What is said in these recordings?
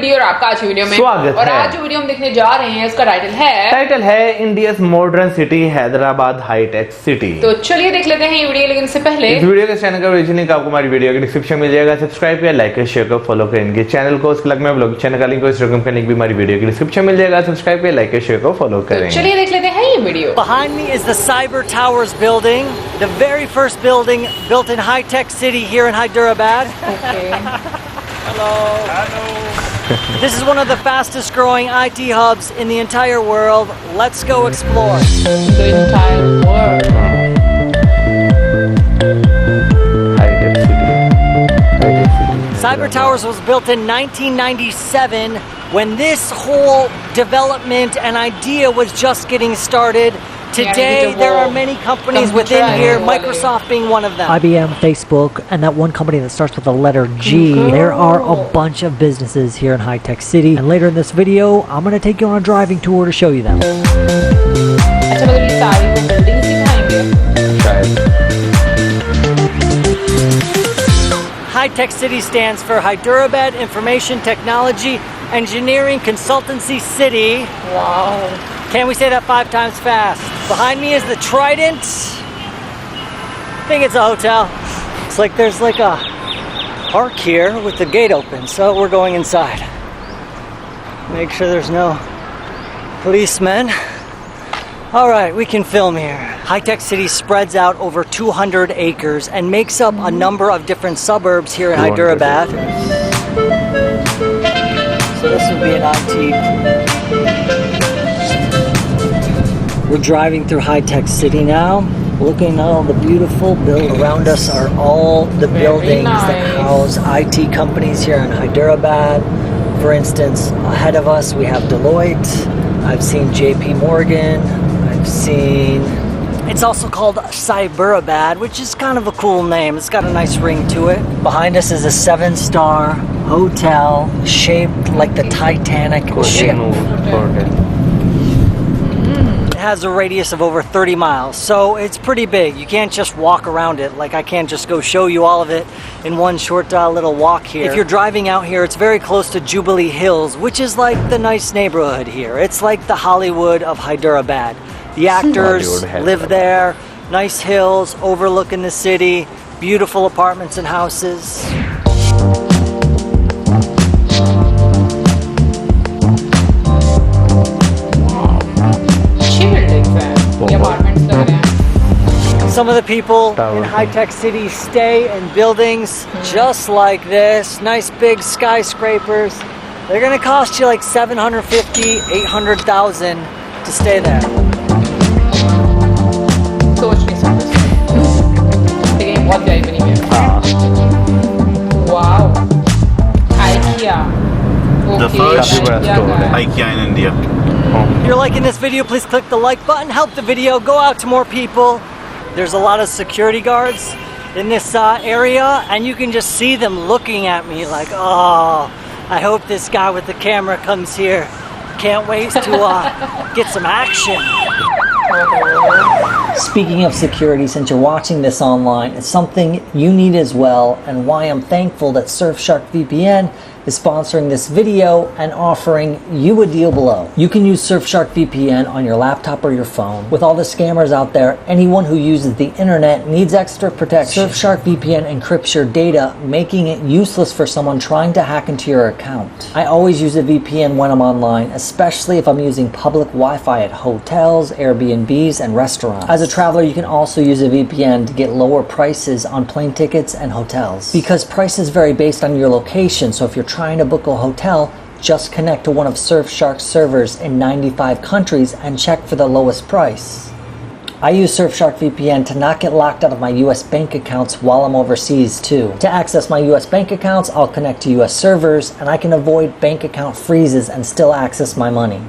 Video और आपका आज वीडियो में स्वागत और है। आज जो वीडियो हम देखने जा रहे हैं इसका टाइटल है India's modern city Hyderabad hitech city. तो चलिए देख लेते हैं ये वीडियो, लेकिन इससे पहले इस वीडियो के चैनल का ओरिजिनल लिंक आपको हमारी वीडियो के डिस्क्रिप्शन में मिल जाएगा। सब्सक्राइब करें, लाइक करें, शेयर करें, फॉलो करें इनके चैनल को। उसके अलग में ब्लॉग चैनल का लिंक और इंस्टाग्राम का लिंक भी हमारी वीडियो के डिस्क्रिप्शन में मिल जाएगा। सब्सक्राइब करें, लाइक करें, शेयर करें, फॉलो करें। चलिए देख लेते हैं ये video. Behind me is the Cyber Towers building, the very first building built in HITEC City here in Hyderabad. Hello. This is one of the fastest growing IT hubs in the entire world. Let's go explore. The entire world. Cyber Towers was built in 1997 when this whole development and idea was just getting started. Today, there are many companies within here, Microsoft being one of them. IBM, Facebook, and that one company that starts with the letter G. There are a bunch of businesses here in HITEC City, and later in this video, I'm going to take you on a driving tour to show you them. अच्छा, मतलब ये सारी वो buildings दिखाएंगे शायद। HITEC City stands for Hyderabad Information Technology Engineering Consultancy City. Wow. Can we say that 5 times fast? Behind me is the Trident. I think it's a hotel. It's like there's like a park here with the gate open, so we're going inside. Make sure there's no policemen. All right, we can film here. HITEC City spreads out over 200 acres and makes up a number of different suburbs here in Hyderabad. So this would be an IT. We're driving through HITEC City now, looking at all the beautiful buildings. Around us are all the buildings that house IT companies here in Hyderabad. For instance, ahead of us we have Deloitte. I've seen JP Morgan. I've seen... It's also called Cyberabad, which is kind of a cool name. It's got a nice ring to it. Behind us is a 7-star hotel shaped like the Titanic ship. Has a radius of over 30 miles, so it's pretty big. You can't just walk around it. Like, I can't just go show you all of it in one short little walk here. If you're driving out here, it's very close to Jubilee Hills, which is like the nice neighborhood here. It's like the Hollywood of Hyderabad. The actors live there. Nice hills overlooking the city, beautiful apartments and houses. Some of the people in HITEC City stay in buildings just like this. Nice big skyscrapers. They're gonna cost you like $750,000, $800,000 to stay there. सोच नहीं सकते लेकिन बहुत प्यारी बनी है। Wow, IKEA। The first IKEA in India. If you're liking this video, please click the like button. Help the video go out to more people. There's a lot of security guards in this area, and you can just see them looking at me like, oh, I hope this guy with the camera comes here. Can't wait to get some action. Speaking of security, since you're watching this online, it's something you need as well, and why I'm thankful that Surfshark VPN is sponsoring this video and offering you a deal below. You can use Surfshark VPN on your laptop or your phone. With all the scammers out there, anyone who uses the internet needs extra protection. Surfshark VPN encrypts your data, making it useless for someone trying to hack into your account. I always use a VPN when I'm online, especially if I'm using public Wi-Fi at hotels, Airbnbs, and restaurants. As a traveler, you can also use a VPN to get lower prices on plane tickets and hotels. Because prices vary based on your location, so if you're trying to book a hotel, just connect to one of Surfshark's servers in 95 countries and check for the lowest price. I use Surfshark VPN to not get locked out of my US bank accounts while I'm overseas too. To access my US bank accounts, I'll connect to US servers, and I can avoid bank account freezes and still access my money.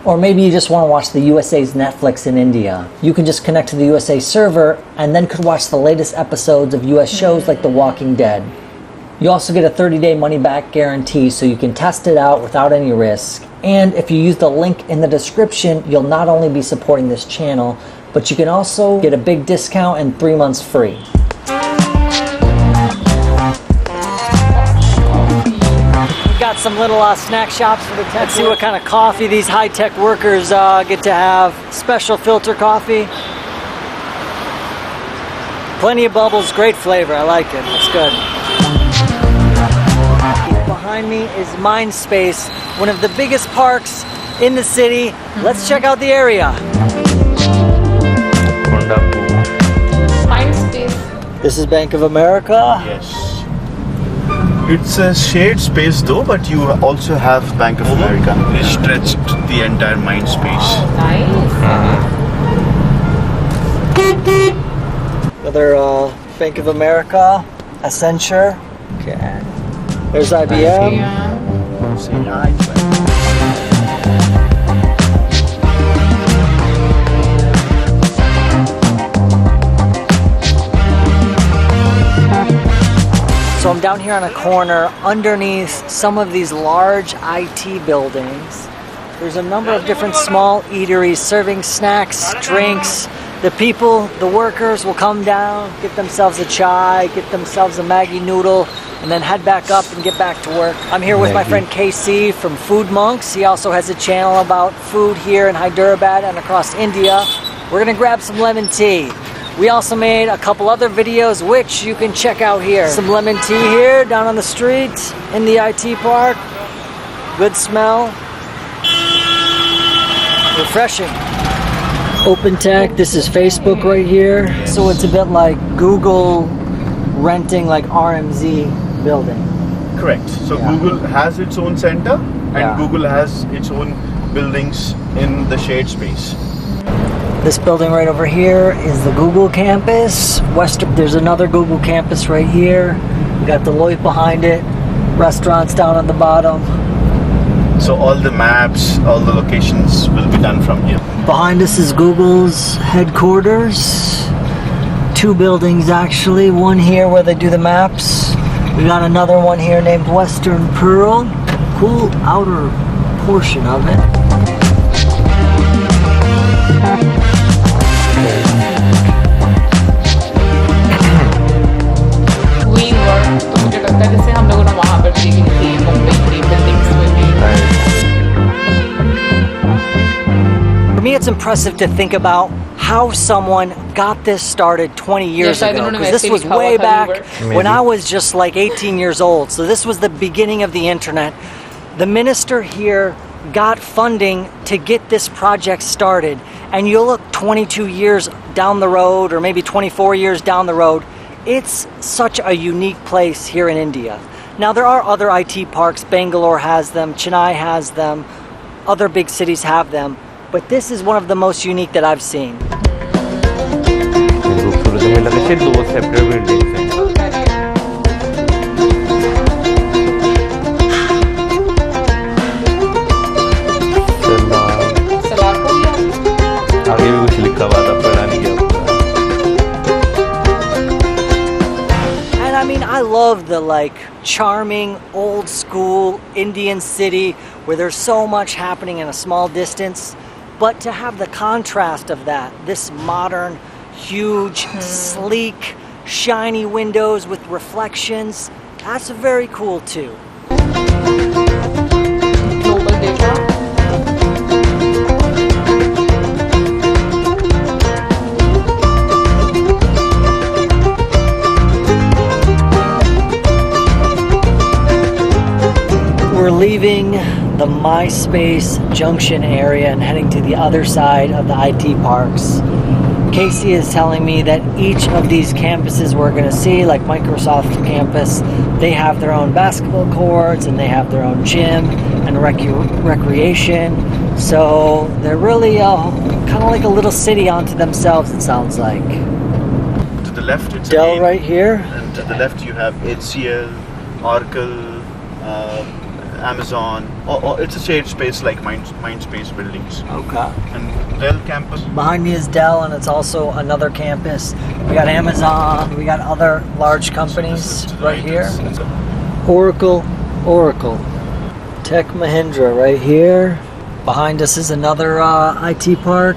Or maybe you just want to watch the USA's Netflix in India. You can just connect to the USA server and then could watch the latest episodes of US shows like The Walking Dead. You also get a 30-day money-back guarantee, so you can test it out without any risk. And if you use the link in the description, you'll not only be supporting this channel, but you can also get a big discount and 3 months free. We've got some little snack shops for the tech. Let's see what kind of coffee these high-tech workers get to have. Special filter coffee. Plenty of bubbles, great flavor. I like it. It's good. Behind me is Mindspace, one of the biggest parks in the city. Let's check out the area. Mindspace. This is Bank of America. Yes. It's a shared space though, but you also have Bank of America. They stretched the entire mind space. Nice. Another Bank of America, Accenture. Okay. There's IBM. Say hi. So I'm down here on a corner underneath some of these large IT buildings. There's a number of different small eateries serving snacks, drinks. The people, the workers will come down, get themselves a chai, get themselves a Maggi noodle, and then head back up and get back to work. I'm here with my friend KC from Food Monks. He also has a channel about food here in Hyderabad and across India. We're gonna grab some lemon tea. We also made a couple other videos which you can check out here. Some lemon tea here down on the street in the IT park. Good smell. Refreshing. Open Tech, this is Facebook right here. So it's a bit like Google renting like RMZ building. Correct. So Yeah. Google has its own center, and Yeah. Google has its own buildings in the shared space. This building right over here is the Google campus. There's another Google campus right here. We got Deloitte behind it. Restaurants down on the bottom. So all the maps, all the locations will be done from here. Behind us is Google's headquarters. Two buildings actually. One here where they do the maps. We got another one here named Western Pearl. Cool outer portion of it. We were, तो मुझे लगता है जैसे हम लोगों ने वहाँ पर देखी थी मुंबई की buildings में भी. For me, it's impressive to think about how someone got this started 20 years शायद ago. उन्होंने Because this वैसे was लिखा हुआ way था back liver. when I was just like 18 years old. So this was the beginning of the internet. The minister here got funding to get this project started. And you look 22 years down the road, or maybe 24 years down the road, it's such a unique place here in India. Now there are other IT parks. Bangalore has them, Chennai has them, other big cities have them. But this is one of the most unique that I've seen. खूबसूरत है, मुझे लगा शायद 2 separate buildings हैं. सलाद को क्या? आगे भी कुछ लिखा हुआ था, पढ़ा नहीं गया पूरा. And I mean, I love the like charming old school Indian city where there's so much happening in a small distance. But to have the contrast of that, this modern, huge, sleek, shiny windows with reflections, that's very cool too. Global data. We're leaving the MySpace Junction area and heading to the other side of the IT parks. Casey is telling me that each of these campuses we're going to see, like Microsoft campus, they have their own basketball courts and they have their own gym and recreation. So they're really kind of like a little city onto themselves, it sounds like. To the left, it's Dell again, right here. and to the left you have HCL, Oracle, Amazon. It's a shared space like Mindspace buildings. Okay. And Dell campus. Behind me is Dell, and it's also another campus. We got Amazon, we got other large companies To the right here. it's- Oracle. Tech Mahindra right here. Behind us is another IT park.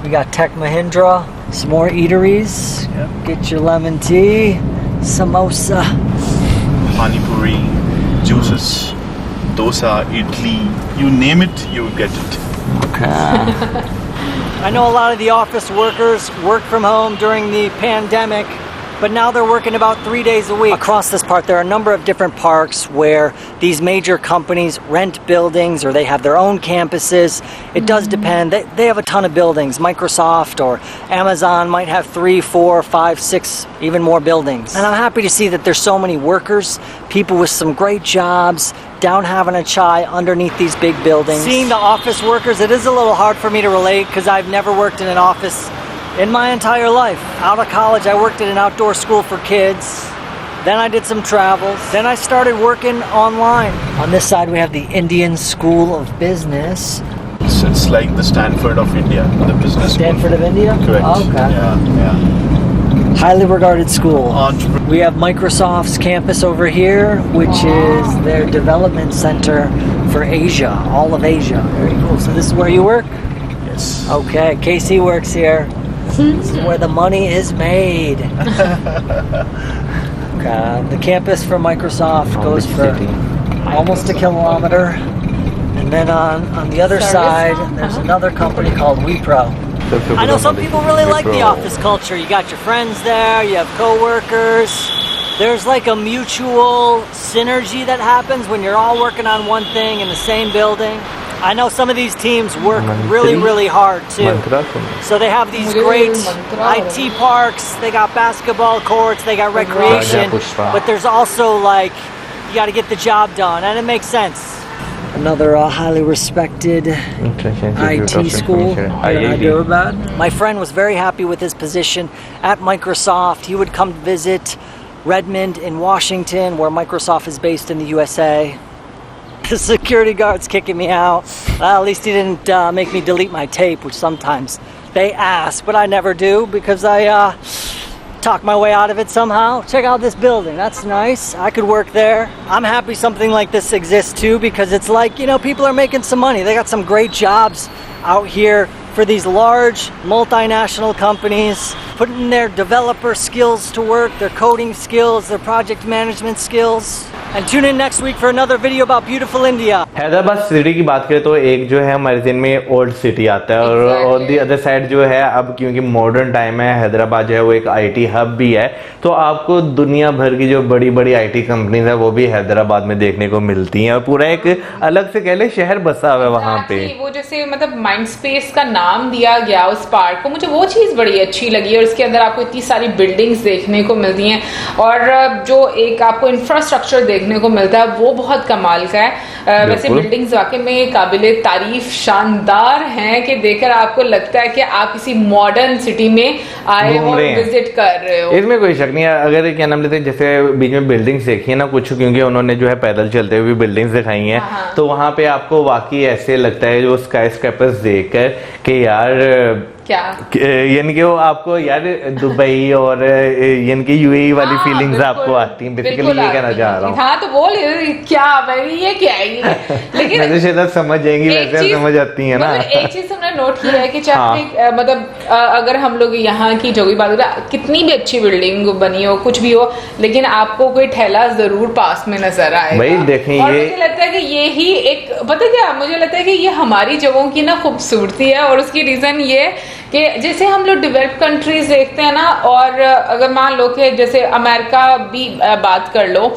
We got Tech Mahindra. Some more eateries. Yep. Get your lemon tea, samosa. Pani puri, juices. dosa, idli, you name it, you will get it. I know a lot of the office workers worked from home during the pandemic, but now they're working about 3 days a week. Across this part, there are a number of different parks where these major companies rent buildings or they have their own campuses. It does depend. They have a ton of buildings. Microsoft or Amazon might have 3, 4, 5, 6, even more buildings. And I'm happy to see that there's so many workers, people with some great jobs, down having a chai underneath these big buildings. Seeing the office workers, it is a little hard for me to relate because I've never worked in an office in my entire life. Out of college, I worked at an outdoor school for kids. Then I did some travels. Then I started working online. On this side, we have the Indian School of Business. It's like the Stanford of India, the business Stanford school. of India? Correct. Oh, okay. Yeah. Highly regarded school. Entrepreneur. We have Microsoft's campus over here, which is their development center for Asia, all of Asia. Very cool. So this is where you work? Yes. Okay, Casey works here. This is where the money is made. The campus for Microsoft goes for almost a kilometer. And then on the other side, there's another company called Wipro. I know some people really like the office culture. You got your friends there, you have co-workers. There's like a mutual synergy that happens when you're all working on one thing in the same building. I know some of these teams work really, really hard too. So they have these great IT parks, they got basketball courts, they got recreation, but there's also like, you got to get the job done, and it makes sense. Another highly respected IT school here in Hyderabad. My friend was very happy with his position at Microsoft. He would come visit Redmond in Washington, where Microsoft is based in the USA. The security guard's kicking me out. Well, at least he didn't make me delete my tape, which sometimes they ask, but I never do because I talk my way out of it somehow. Check out this building. That's nice. I could work there. I'm happy something like this exists too because it's like, you know, people are making some money. They got some great jobs out here for these large multinational companies, putting their developer skills to work, their coding skills, their project management skills. And tune in next week for another video about beautiful India. Hyderabad city की बात करें तो एक जो है हमारे दिन में ओल्ड सिटी आता है और ऑन दी अदर साइड जो है अब क्योंकि मॉडर्न टाइम है हैदराबाद जो है वो एक आईटी हब भी है तो आपको दुनिया भर की जो बड़ी बड़ी आईटी कंपनीज है वो भी हैदराबाद में देखने को मिलती हैं और पूरा एक अलग से कह ले शहर बसा हुआ है वहाँ पे। वो जैसे मतलब माइंड स्पेस का नाम दिया गया उस पार्क को, मुझे वो चीज बड़ी अच्छी लगी और इसके अंदर आपको इतनी सारी बिल्डिंग्स देखने को मिलती हैं और जो एक आपको इंफ्रास्ट्रक्चर देखने को मिलता है वो बहुत कमाल का है। वैसे बिल्डिंग्स वाकई में काबिले तारीफ शानदार हैं कि देखकर आपको लगता है कि आप किसी मॉडर्न सिटी में आए हो और विजिट कर रहे हो। इसमें कोई शक नहीं है। अगर क्या नाम लेते हैं जैसे बीच में बिल्डिंग्स देखी है ना कुछ क्योंकि उन्होंने जो है पैदल चलते हुए बिल्डिंग्स दिखाई हैं तो वहां पे आपको वाकई ऐसे लगता है जो स्काई स्क्रैपर्स देखकर कि यार क्या यानी कि वो आपको यार दुबई और यानी कि यूएई वाली फीलिंग्स आपको आती हैं बेसिकली ये कहना चाह रहा हूँ। हाँ तो बोल क्या भाई ये क्या है लेकिन मैं तो शायद समझ जाएंगी वैसे समझ आती है ना। एक चीज हमने नोट किया है कि चाहे मतलब अगर हम लोग यहाँ की जो भी बात करें कितनी भी अच्छी बिल्डिंग बनी हो कुछ भी हो लेकिन आपको कोई ठेला जरूर पास में नजर आएगा। भाई देखें और मुझे लगता है कि ये ही एक पता क्या मुझे लगता है कि ये हमारी जगहों की ना खूबसूरती है और उसकी रीजन ये कि जैसे हम लोग डेवलप्ड कंट्रीज देखते हैं ना और अगर मान लो कि जैसे अमेरिका भी बात कर लो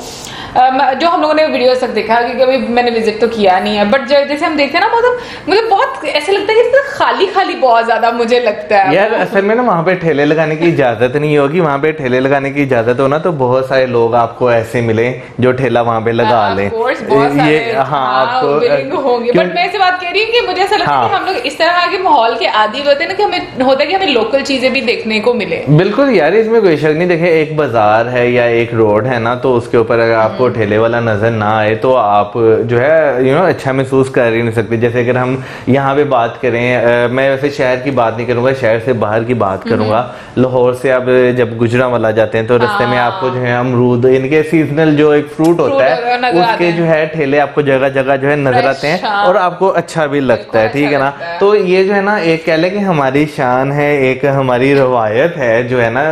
जो हम लोगों ने वीडियोस तक देखा कि कभी मैंने विजिट तो किया नहीं है बट जैसे हम देखते हैं ना मतलब मुझे बहुत ऐसा लगता है कि खाली खाली बहुत ज्यादा मुझे लगता है यार असल में ना वहाँ पे ठेले लगाने की इजाजत नहीं होगी। वहाँ पे ठेले लगाने की इजाजत हो ना तो बहुत सारे लोग आपको ऐसे मिले जो ठेला वहाँ पे लगा ले ये आपको होंगे बट मैं ऐसे बात कह रही हूँ कि मुझे ऐसा लगता है कि हम लोग इस तरह के माहौल के आदी होते हैं ना कि हमें होता है कि हमें लोकल चीजें भी देखने को मिले। बिल्कुल यार इसमें कोई शक नहीं। देखे एक बाजार है या एक रोड है ना तो उसके ऊपर अगर आपको ठेले वाला नजर ना आए तो आप जो है अच्छा महसूस कर ही नहीं सकते। जैसे अगर हम यहाँ पे बात करें मैं वैसे शहर की बात नहीं करूंगा शहर से बाहर की बात करूंगा। लाहौर से आप जब गुजरांवाला जाते हैं तो रास्ते में आपको जो है अमरूद इनके सीजनल जो एक फ्रूट होता है उसके जो है ठेले आपको जगह जगह जो है नजर आते हैं और आपको अच्छा भी लगता है। ठीक है ना तो ये जो है ना एक कह ले कि हमारी शान है एक हमारी रवायत है जो है ना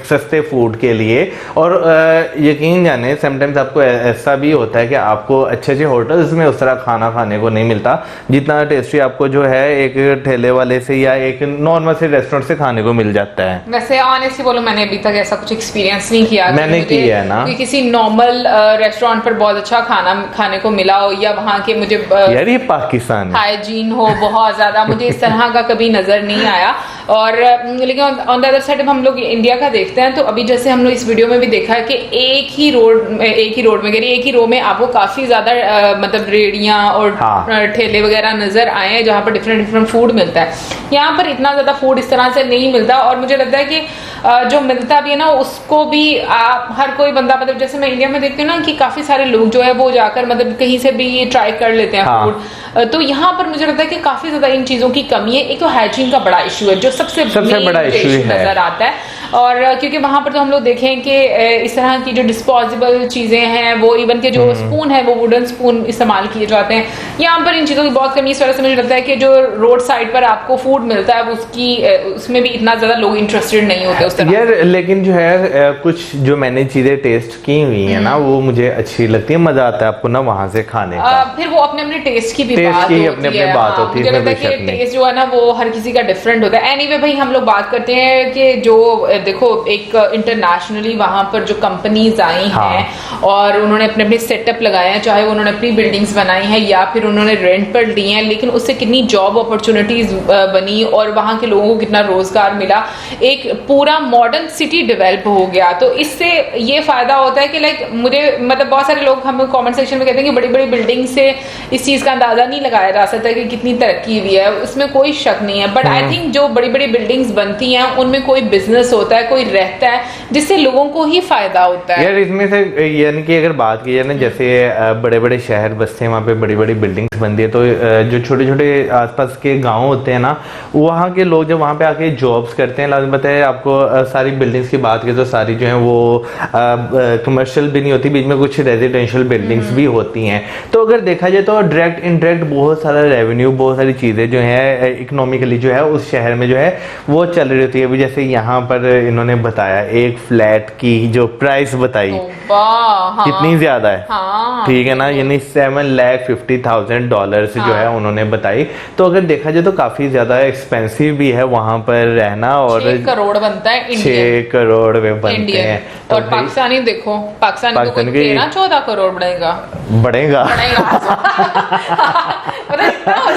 सस्ते फूड के लिए और यकीन जाने समटाइम्स आपको को ऐसा भी होता है कि आपको अच्छे अच्छे होटल्स में उस तरह खाना खाने को नहीं मिलता जितना टेस्टी आपको जो है एक ठेले वाले से या एक नॉर्मल से रेस्टोरेंट से खाने को मिल जाता है। वैसे ऑनेस्टली बोलो, मैंने अभी तक ऐसा कुछ एक्सपीरियंस नहीं किया। मैंने किया है ना, कि किसी नॉर्मल रेस्टोरेंट पर बहुत अच्छा खाना खाने को मिला हो, या वहाँ के मुझे यार ये पाकिस्तान हाइजीन हो बहुत ज्यादा, मुझे इस तरह का कभी नजर नहीं आया। और लेकिन ऑन द अदर साइड हम लोग इंडिया का देखते हैं तो अभी जैसे हम लोग इस वीडियो में भी देखा है कि एक ही रो में आपको काफी ज्यादा मतलब रेड़ियां और ठेले वगैरह नजर आए हैं जहाँ पर डिफरेंट फूड मिलता है। यहाँ पर इतना ज्यादा फूड इस तरह से नहीं मिलता, और मुझे लगता है कि जो मिलता भी है ना उसको भी आप हर कोई बंदा, मतलब जैसे मैं इंडिया में देखती हूँ ना कि काफी सारे लोग जो है वो जाकर मतलब कहीं से भी ट्राई कर लेते हैं फूड। तो यहाँ पर मुझे लगता है कि काफी ज्यादा इन चीजों की कमी है। एक तो हाइजीन का बड़ा इशू है जो सबसे बड़ा इशू नजर आता है, और क्योंकि वहां पर तो हम लोग देखें कि इस तरह की जो डिस्पोजेबल चीजें हैं वो इवन के जो स्पून है वो वुडन स्पून इस्तेमाल किए जाते हैं। यहाँ पर इन चीजों की बहुत कमी, इस वजह से मुझे लगता है कि जो रोड साइड पर आपको फूड मिलता है उसमें भी इतना ज्यादा लोग इंटरेस्टेड नहीं होते उस तरह। यार लेकिन जो है कुछ जो मैंने चीजें टेस्ट की हुई है ना वो मुझे अच्छी लगती है, मजा आता है आपको ना वहां से खाने का। फिर वो अपने अपने टेस्ट की भी बात होती है। मुझे लगता है कि टेस्ट जो है ना वो हर किसी का डिफरेंट होता है। एनीवे भाई हम लोग बात करते हैं कि जो देखो एक इंटरनेशनली वहां पर जो कंपनीज आई हैं और उन्होंने अपने अपने सेटअप लगाए हैं, चाहे उन्होंने अपनी बिल्डिंग्स बनाई हैं या फिर उन्होंने रेंट पर ली हैं, लेकिन उससे कितनी जॉब अपॉर्चुनिटीज बनी और वहां के लोगों को कितना रोजगार मिला, एक पूरा मॉडर्न सिटी डेवलप हो गया। तो इससे ये फायदा होता है कि लाइक मुझे मतलब बहुत सारे लोग हमें कमेंट सेक्शन में कहते हैं कि बड़ी बड़ी बिल्डिंग से इस चीज का अंदाजा नहीं लगाया जा सकता कि कितनी तरक्की हुई है, उसमें कोई शक नहीं है। बट आई थिंक जो बड़ी बड़ी बिल्डिंग्स बनती हैं उनमें कोई बिजनेस होता है, कोई रहता है जिससे लोगों को ही फायदा होता है। यार इसमें से यानी कि अगर बात की जाए ना जैसे बड़े बड़े शहर बसते हैं वहाँ पे बड़ी बड़ी बिल्डिंग्स बनती है, तो जो छोटे छोटे आसपास के गांव होते हैं ना वहाँ के लोग जब वहाँ पे आके जॉब्स करते हैं, लाजमी बताए आपको सारी बिल्डिंग्स की बात की तो सारी जो है वो कमर्शियल भी नहीं होती, बीच में कुछ रेजिडेंशियल बिल्डिंग्स भी होती हैं। तो अगर देखा जाए तो डायरेक्ट इनडायरेक्ट बहुत सारा रेवेन्यू, बहुत सारी चीजें जो है इकोनॉमिकली जो है उस शहर में जो है वो चल रही होती है। अभी जैसे यहाँ पर इन्होंने बताया एक फ्लैट की जो प्राइस बताई कितनी ज्यादा है, ठीक है ना, यानी $7,50,000 जो है उन्होंने बताई। तो अगर देखा जाए तो काफी ज्यादा एक्सपेंसिव भी है वहां पर रहना, और 6 करोड़ बनता है 6 करोड़ में बनते हैं। तो और पाकिस्तानी देखो, पाकिस्तानी को 13-14 करोड़ बढ़ेगा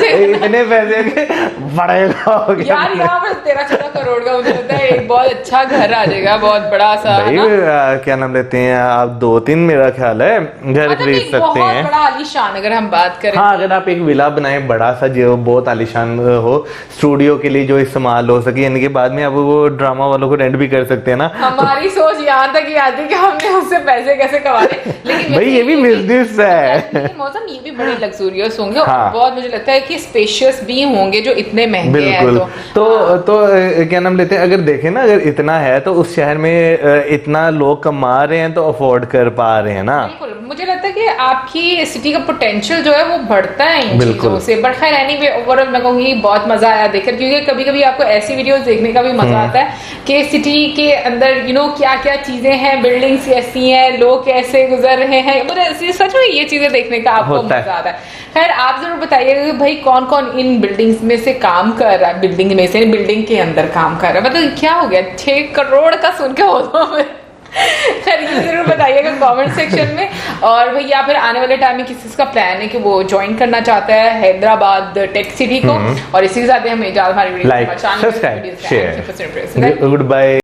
इतने पैसे के बढ़ेगा हो गया यार, यहाँ पर 13-14 करोड़ का मुझे लगता है एक बहुत अच्छा घर आ जाएगा, बहुत बड़ा सा भाई। क्या नाम लेते हैं आप, 2-3 मेरा ख्याल है घर खरीद सकते हैं, बड़ा आलीशान अगर हम बात करें। हाँ अगर आप एक विला बनाए बड़ा सा जो बहुत आलीशान हो, स्टूडियो के लिए जो इस्तेमाल हो सके, यानी कि बाद में आप वो ड्रामा वालों को रेंट भी कर सकते हैं ना। हमारी सोच यहाँ तक ही आती है कि हमने उससे पैसे कैसे कमाने, लेकिन भाई ये भी बिजनेस है। मौसम ये भी बड़े लग्जूरियस होंगे और बहुत मुझे लगता है कि स्पेशियस भी होंगे जो इतने महंगे हैं। बिल्कुल। तो क्या नाम लेते हैं, अगर देखें ना अगर इतना है तो उस शहर में इतना लोग कमा रहे हैं तो अफोर्ड कर पा रहे हैं ना। बिल्कुल, मुझे लगता है कि आपकी सिटी का पोटेंशियल जो है वो बढ़ता है इन चीजों से। बट खैर एनीवे ओवरऑल मैं कहूँगी बहुत मजा आया देखकर, क्योंकि कभी कभी आपको ऐसी वीडियोस देखने का भी मजा आता है कि सिटी के अंदर क्या क्या चीजें हैं, बिल्डिंग्स कैसी हैं, लोग कैसे गुजर रहे हैं, मुझे सच में ये चीजें देखने का आपको मजा आता है। खैर आप जरूर बताइएगा कि भाई कौन कौन इन बिल्डिंग्स में से काम कर रहा है, बिल्डिंग के अंदर काम कर रहा है, मतलब क्या हो गया 6 करोड़ का सुन के होता है। खैर ये जरूर बताइएगा कमेंट सेक्शन में। और भाई या फिर आने वाले टाइम में किसी का प्लान है कि वो ज्वाइन करना चाहता है हैदराबाद टेक सिटी को, और इसी के साथ हमें इजाजत, हमारी video like subscribe share, good bye.